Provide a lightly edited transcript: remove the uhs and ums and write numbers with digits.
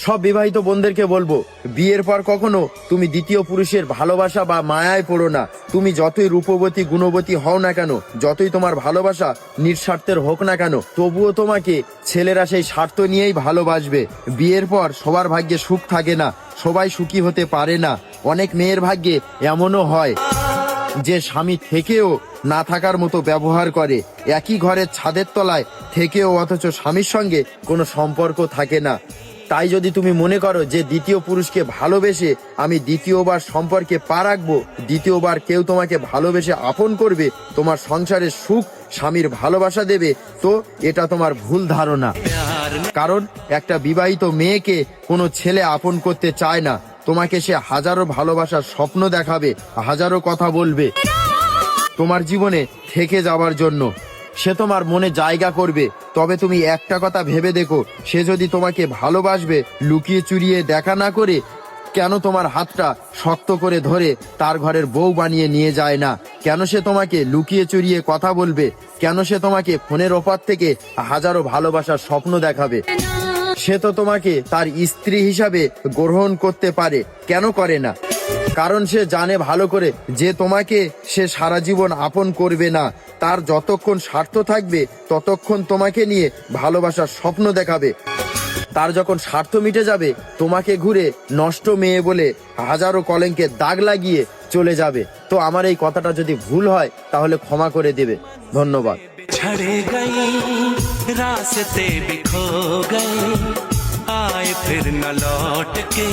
সব বিবাহিত বোনদেরকে বলবো, বিয়ের পর কখনো তুমি দ্বিতীয় পুরুষের ভালোবাসা বা মায়ায় পড়ো না। তুমি যতই রূপবতী গুণবতী হও না কেন, যতই তোমার ভালোবাসা নিঃস্বার্থের হোক না কেন, তবুও তোমাকে ছেলেরা সেই স্বার্থ নিয়েই ভালোবাসবে। বিয়ের পর সবার ভাগ্যে সুখ থাকে না, সবাই সুখী হতে পারে না। অনেক মেয়ের ভাগ্যে এমনও হয় যে স্বামী থেকেও না থাকার মতো ব্যবহার করে, একই ঘরের ছাদের তলায় থেকেও অথচ স্বামীর সঙ্গে কোনো সম্পর্ক থাকে না। তাই যদি তুমি মনে করো যে দ্বিতীয় পুরুষকে ভালোবেসে আমি দ্বিতীয়বার সম্পর্কে পা রাখবো, দ্বিতীয়বার কেউ তোমাকে ভালোবেসে আপন করবে, তোমার সংসারের সুখ স্বামীর ভালোবাসা দেবে, তো এটা তোমার ভুল ধারণা। কারণ একটা বিবাহিত মেয়েকে কোনো ছেলে আপন করতে চায় না। তোমাকে সে হাজারো ভালোবাসার স্বপ্ন দেখাবে, হাজারো কথা বলবে তোমার জীবনে থেকে যাওয়ার জন্য। সে তোমার মনে জায়গা করবে, তবে তুমি একটা কথা ভেবে দেখো, সে যদি তোমাকে ভালোবাসবে লুকিয়ে চুরিয়ে দেখা না করে কেন তোমার হাতটা শক্ত করে ধরে তার ঘরের বউ বানিয়ে নিয়ে যায় না? কেন সে তোমাকে লুকিয়ে চুরিয়ে কথা বলবে? কেন সে তোমাকে ফোনের ওপর থেকে হাজারো ভালোবাসার স্বপ্ন দেখাবে? সে তো তোমাকে তার স্ত্রী হিসাবে গ্রহণ করতে পারে, কেন করে না? কারণ সে জানে ভালো করে যে তোমাকে সে সারা জীবন আপন করবে না। তার যতক্ষণ স্বার্থ থাকবে ততক্ষণ তোমাকে নিয়ে ভালোবাসার স্বপ্ন দেখাবে। তার যখন স্বার্থ মিটে যাবে, তোমাকে ঘুরে নষ্ট মেয়ে বলে হাজারো কলঙ্কের দাগ লাগিয়ে চলে যাবে। তো আমার এই কথাটা যদি ভুল হয় তাহলে ক্ষমা করে দেবে। ধন্যবাদ। छड़ गई रास्ते भी खो गए, आए फिर न लौट के।